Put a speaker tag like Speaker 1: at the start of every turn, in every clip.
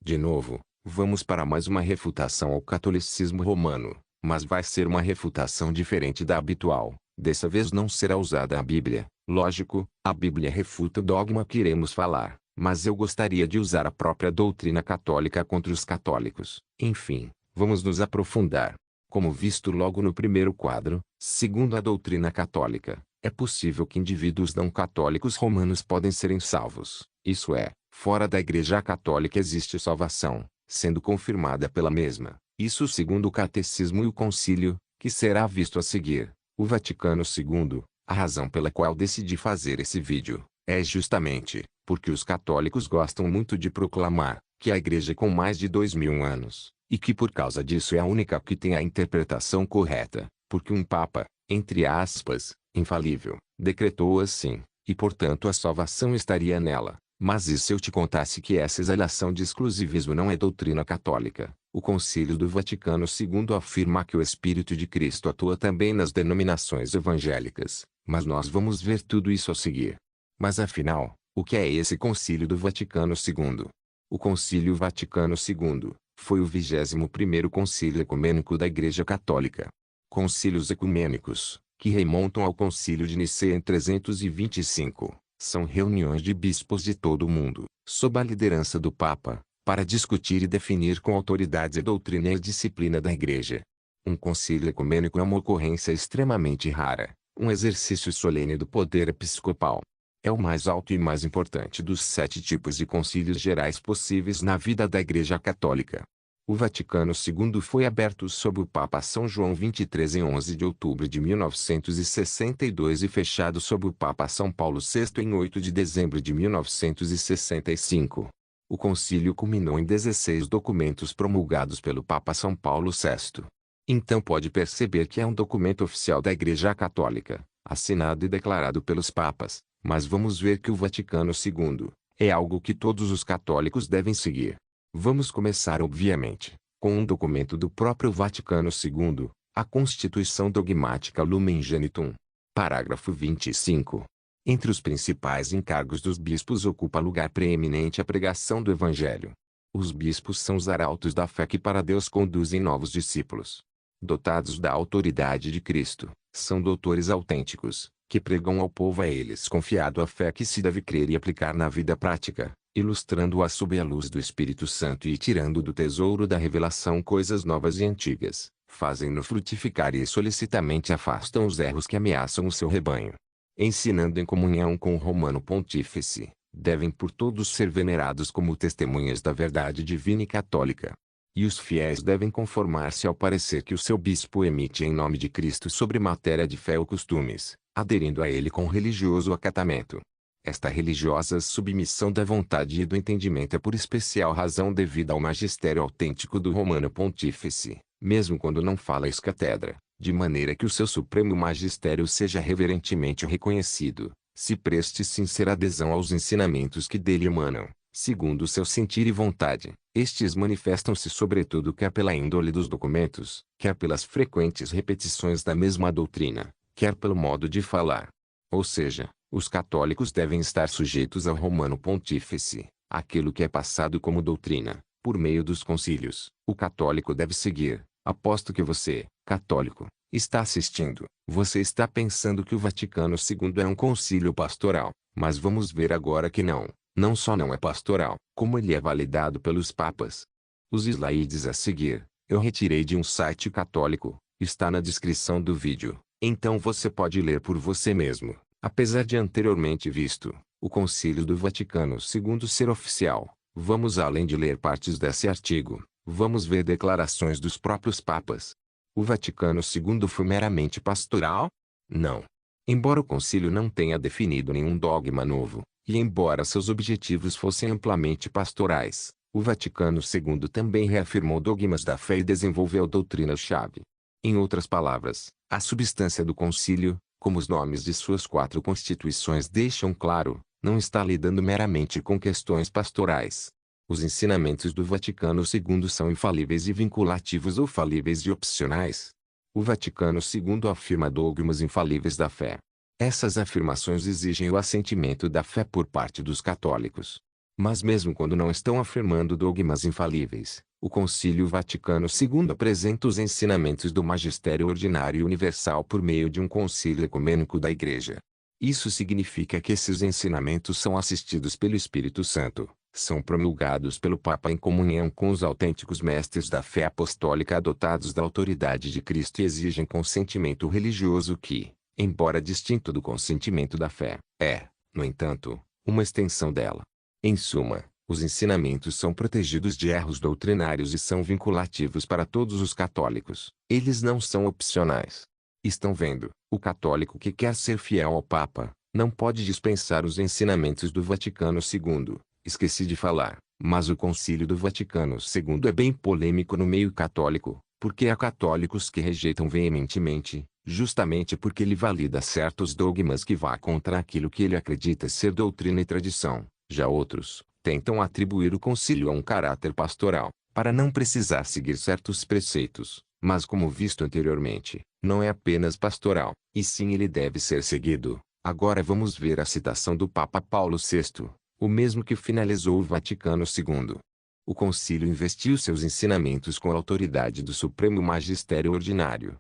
Speaker 1: De novo, vamos para mais uma refutação ao catolicismo romano, mas vai ser uma refutação diferente da habitual. Dessa vez não será usada a Bíblia. Lógico, a Bíblia refuta o dogma que iremos falar, mas eu gostaria de usar a própria doutrina católica contra os católicos. Enfim, vamos nos aprofundar. Como visto logo no primeiro quadro, segundo a doutrina católica, é possível que indivíduos não católicos romanos podem serem salvos. Isso é, fora da Igreja Católica existe salvação, sendo confirmada pela mesma. Isso segundo o Catecismo e o Concílio, que será visto a seguir. O Vaticano II, a razão pela qual decidi fazer esse vídeo, é justamente porque os católicos gostam muito de proclamar que a Igreja com mais de 2000 anos, e que por causa disso é a única que tem a interpretação correta, porque um Papa, entre aspas, infalível, decretou assim, e portanto a salvação estaria nela. Mas e se eu te contasse que essa exalação de exclusivismo não é doutrina católica? O Concílio do Vaticano II afirma que o Espírito de Cristo atua também nas denominações evangélicas, mas nós vamos ver tudo isso a seguir. Mas afinal, o que é esse Concílio do Vaticano II? O Concílio Vaticano II foi o 21º Concílio Ecumênico da Igreja Católica. Concílios ecumênicos, que remontam ao Concílio de Nicéia em 325, são reuniões de bispos de todo o mundo, sob a liderança do Papa, para discutir e definir com autoridade a doutrina e a disciplina da Igreja. Um concílio ecumênico é uma ocorrência extremamente rara, um exercício solene do poder episcopal. É o mais alto e mais importante dos 7 tipos de concílios gerais possíveis na vida da Igreja Católica. O Vaticano II foi aberto sob o Papa São João XXIII em 11 de outubro de 1962 e fechado sob o Papa São Paulo VI em 8 de dezembro de 1965. O concílio culminou em 16 documentos promulgados pelo Papa São Paulo VI. Então pode perceber que é um documento oficial da Igreja Católica, assinado e declarado pelos papas, mas vamos ver que o Vaticano II é algo que todos os católicos devem seguir. Vamos começar obviamente, com um documento do próprio Vaticano II, a Constituição Dogmática Lumen Gentium. Parágrafo 25. Entre os principais encargos dos bispos ocupa lugar preeminente a pregação do Evangelho. Os bispos são os arautos da fé que para Deus conduzem novos discípulos. Dotados da autoridade de Cristo, são doutores autênticos, que pregam ao povo a eles confiado a fé que se deve crer e aplicar na vida prática, ilustrando-a sob a luz do Espírito Santo e tirando do tesouro da revelação coisas novas e antigas, fazem-no frutificar e solicitamente afastam os erros que ameaçam o seu rebanho. Ensinando em comunhão com o Romano Pontífice, devem por todos ser venerados como testemunhas da verdade divina e católica. E os fiéis devem conformar-se ao parecer que o seu bispo emite em nome de Cristo sobre matéria de fé ou costumes, aderindo a ele com religioso acatamento. Esta religiosa submissão da vontade e do entendimento é por especial razão devida ao magistério autêntico do Romano Pontífice, mesmo quando não fala ex cátedra, de maneira que o seu supremo magistério seja reverentemente reconhecido, se preste sincera adesão aos ensinamentos que dele emanam, segundo o seu sentir e vontade. Estes manifestam-se sobretudo quer pela índole dos documentos, quer pelas frequentes repetições da mesma doutrina, quer pelo modo de falar. Ou seja, os católicos devem estar sujeitos ao Romano Pontífice, aquilo que é passado como doutrina, por meio dos concílios. O católico deve seguir. Aposto que você, católico, está assistindo. Você está pensando que o Vaticano II é um concílio pastoral, mas vamos ver agora que não. Não só não é pastoral, como ele é validado pelos papas. Os slides a seguir, eu retirei de um site católico, está na descrição do vídeo, então você pode ler por você mesmo. Apesar de anteriormente visto, o Concílio do Vaticano II ser oficial, vamos além de ler partes desse artigo, vamos ver declarações dos próprios papas. O Vaticano II foi meramente pastoral? Não. Embora o concílio não tenha definido nenhum dogma novo, e embora seus objetivos fossem amplamente pastorais, o Vaticano II também reafirmou dogmas da fé e desenvolveu doutrinas-chave. Em outras palavras, a substância do concílio, como os nomes de suas 4 constituições deixam claro, não está lidando meramente com questões pastorais. Os ensinamentos do Vaticano II são infalíveis e vinculativos ou falíveis e opcionais. O Vaticano II afirma dogmas infalíveis da fé. Essas afirmações exigem o assentimento da fé por parte dos católicos. Mas mesmo quando não estão afirmando dogmas infalíveis, o Concílio Vaticano II apresenta os ensinamentos do Magistério Ordinário Universal por meio de um concílio ecumênico da Igreja. Isso significa que esses ensinamentos são assistidos pelo Espírito Santo, são promulgados pelo Papa em comunhão com os autênticos mestres da fé apostólica adotados da autoridade de Cristo e exigem consentimento religioso que, embora distinto do consentimento da fé, é, no entanto, uma extensão dela. Em suma, os ensinamentos são protegidos de erros doutrinários e são vinculativos para todos os católicos. Eles não são opcionais. Estão vendo? O católico que quer ser fiel ao Papa, não pode dispensar os ensinamentos do Vaticano II. Esqueci de falar, mas o Concílio do Vaticano II é bem polêmico no meio católico, porque há católicos que rejeitam veementemente, justamente porque ele valida certos dogmas que vá contra aquilo que ele acredita ser doutrina e tradição. Já outros, tentam atribuir o concílio a um caráter pastoral, para não precisar seguir certos preceitos, mas como visto anteriormente, não é apenas pastoral, e sim ele deve ser seguido. Agora vamos ver a citação do Papa Paulo VI, o mesmo que finalizou o Vaticano II. O concílio investiu seus ensinamentos com a autoridade do Supremo Magistério Ordinário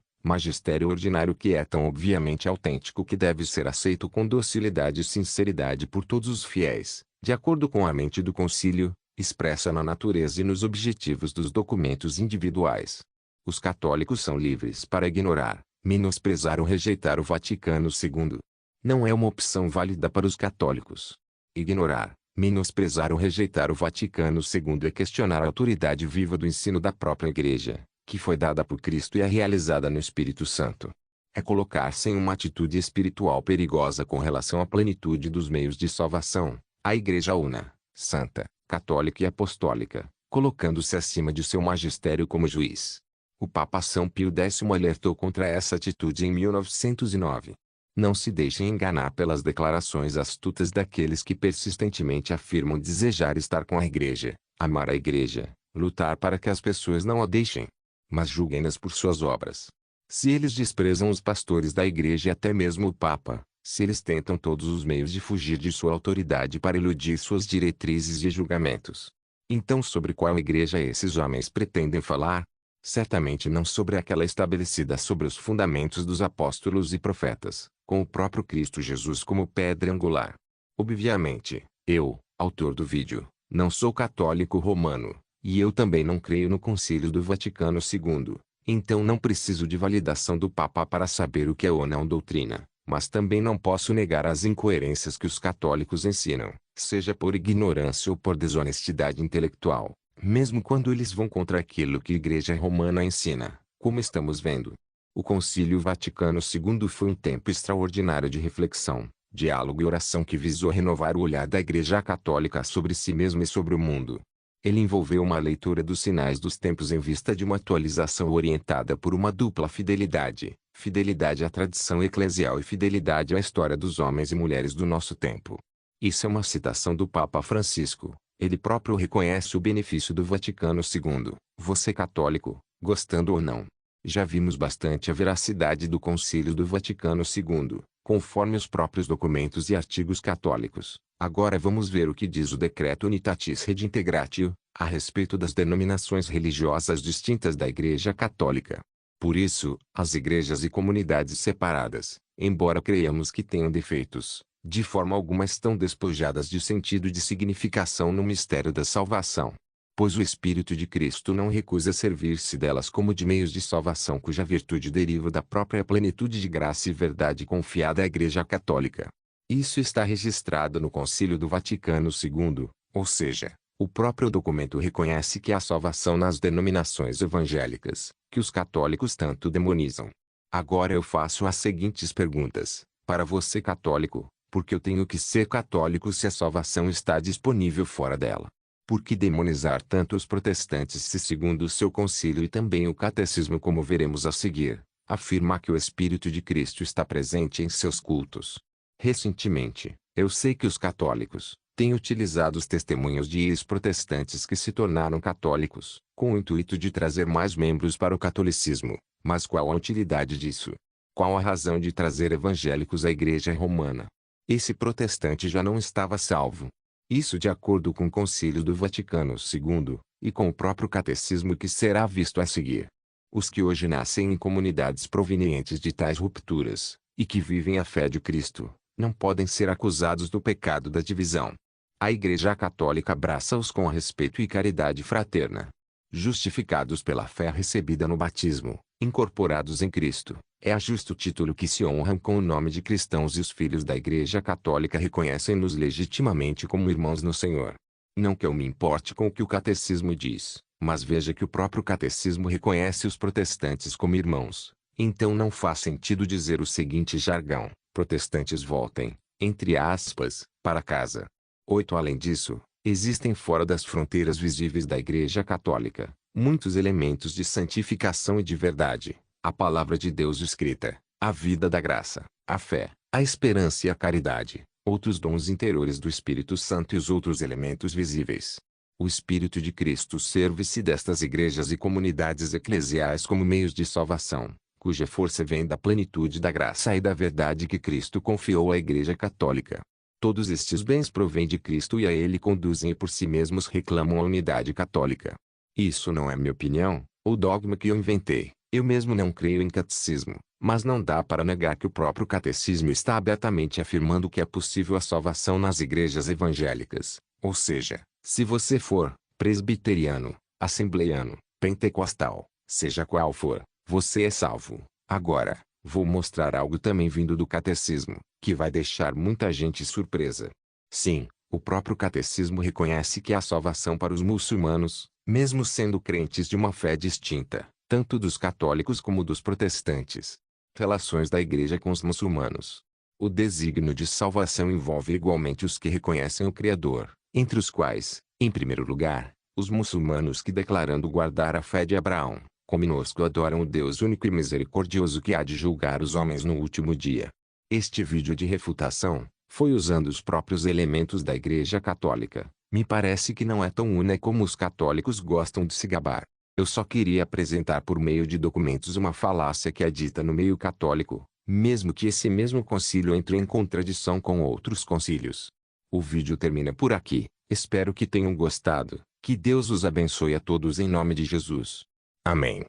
Speaker 1: que é tão obviamente autêntico que deve ser aceito com docilidade e sinceridade por todos os fiéis, de acordo com a mente do concílio, expressa na natureza e nos objetivos dos documentos individuais. Os católicos são livres para ignorar, menosprezar ou rejeitar o Vaticano II. Não é uma opção válida para os católicos. Ignorar, menosprezar ou rejeitar o Vaticano II é questionar a autoridade viva do ensino da própria Igreja, que foi dada por Cristo e é realizada no Espírito Santo. É colocar-se em uma atitude espiritual perigosa com relação à plenitude dos meios de salvação, a Igreja una, santa, católica e apostólica, colocando-se acima de seu magistério como juiz. O Papa São Pio X alertou contra essa atitude em 1909. Não se deixem enganar pelas declarações astutas daqueles que persistentemente afirmam desejar estar com a Igreja, amar a Igreja, lutar para que as pessoas não a deixem. Mas julguem-nas por suas obras. Se eles desprezam os pastores da Igreja e até mesmo o Papa, se eles tentam todos os meios de fugir de sua autoridade para eludir suas diretrizes e julgamentos, então sobre qual Igreja esses homens pretendem falar? Certamente não sobre aquela estabelecida sobre os fundamentos dos apóstolos e profetas, com o próprio Cristo Jesus como pedra angular. Obviamente, eu, autor do vídeo, não sou católico romano, e eu também não creio no Concílio do Vaticano II, então não preciso de validação do Papa para saber o que é ou não doutrina, mas também não posso negar as incoerências que os católicos ensinam, seja por ignorância ou por desonestidade intelectual, mesmo quando eles vão contra aquilo que a Igreja Romana ensina, como estamos vendo. O Concílio Vaticano II foi um tempo extraordinário de reflexão, diálogo e oração que visou renovar o olhar da Igreja Católica sobre si mesma e sobre o mundo. Ele envolveu uma leitura dos sinais dos tempos em vista de uma atualização orientada por uma dupla fidelidade, fidelidade à tradição eclesial e fidelidade à história dos homens e mulheres do nosso tempo. Isso é uma citação do Papa Francisco. Ele próprio reconhece o benefício do Vaticano II, você católico, gostando ou não. Já vimos bastante a veracidade do Concílio do Vaticano II, conforme os próprios documentos e artigos católicos. Agora vamos ver o que diz o Decreto Unitatis Redintegratio, a respeito das denominações religiosas distintas da Igreja Católica. Por isso, as igrejas e comunidades separadas, embora creiamos que tenham defeitos, de forma alguma estão despojadas de sentido e de significação no mistério da salvação. Pois o Espírito de Cristo não recusa servir-se delas como de meios de salvação cuja virtude deriva da própria plenitude de graça e verdade confiada à Igreja Católica. Isso está registrado no Concílio do Vaticano II, ou seja, o próprio documento reconhece que há salvação nas denominações evangélicas, que os católicos tanto demonizam. Agora eu faço as seguintes perguntas, para você católico: por que eu tenho que ser católico se a salvação está disponível fora dela? Por que demonizar tanto os protestantes se, segundo o seu concílio e também o catecismo, como veremos a seguir, afirma que o Espírito de Cristo está presente em seus cultos? Recentemente, eu sei que os católicos têm utilizado os testemunhos de ex-protestantes que se tornaram católicos, com o intuito de trazer mais membros para o catolicismo. Mas qual a utilidade disso? Qual a razão de trazer evangélicos à Igreja Romana? Esse protestante já não estava salvo. Isso de acordo com o Concílio do Vaticano II, e com o próprio catecismo que será visto a seguir. Os que hoje nascem em comunidades provenientes de tais rupturas, e que vivem a fé de Cristo, não podem ser acusados do pecado da divisão. A Igreja Católica abraça-os com respeito e caridade fraterna. Justificados pela fé recebida no batismo, incorporados em Cristo, é a justo título que se honram com o nome de cristãos e os filhos da Igreja Católica reconhecem-nos legitimamente como irmãos no Senhor. Não que eu me importe com o que o catecismo diz, mas veja que o próprio catecismo reconhece os protestantes como irmãos. Então não faz sentido dizer o seguinte jargão: protestantes voltem, entre aspas, para casa. 8. Além disso, existem fora das fronteiras visíveis da Igreja Católica, muitos elementos de santificação e de verdade, a palavra de Deus escrita, a vida da graça, a fé, a esperança e a caridade, outros dons interiores do Espírito Santo e os outros elementos visíveis. O Espírito de Cristo serve-se destas igrejas e comunidades eclesiais como meios de salvação, cuja força vem da plenitude da graça e da verdade que Cristo confiou à Igreja Católica. Todos estes bens provêm de Cristo e a Ele conduzem e por si mesmos reclamam a unidade católica. Isso não é minha opinião, ou dogma que eu inventei. Eu mesmo não creio em catecismo, mas não dá para negar que o próprio catecismo está abertamente afirmando que é possível a salvação nas igrejas evangélicas. Ou seja, se você for presbiteriano, assembleiano, pentecostal, seja qual for, você é salvo. Agora, vou mostrar algo também vindo do catecismo, que vai deixar muita gente surpresa. Sim, o próprio catecismo reconhece que há salvação para os muçulmanos, mesmo sendo crentes de uma fé distinta, tanto dos católicos como dos protestantes. Relações da Igreja com os muçulmanos. O desígnio de salvação envolve igualmente os que reconhecem o Criador, entre os quais, em primeiro lugar, os muçulmanos que declarando guardar a fé de Abraão, conosco adoram o Deus único e misericordioso que há de julgar os homens no último dia. Este vídeo de refutação, foi usando os próprios elementos da Igreja Católica. Me parece que não é tão una como os católicos gostam de se gabar. Eu só queria apresentar por meio de documentos uma falácia que é dita no meio católico, mesmo que esse mesmo concílio entre em contradição com outros concílios. O vídeo termina por aqui, espero que tenham gostado, que Deus os abençoe a todos em nome de Jesus. Amém.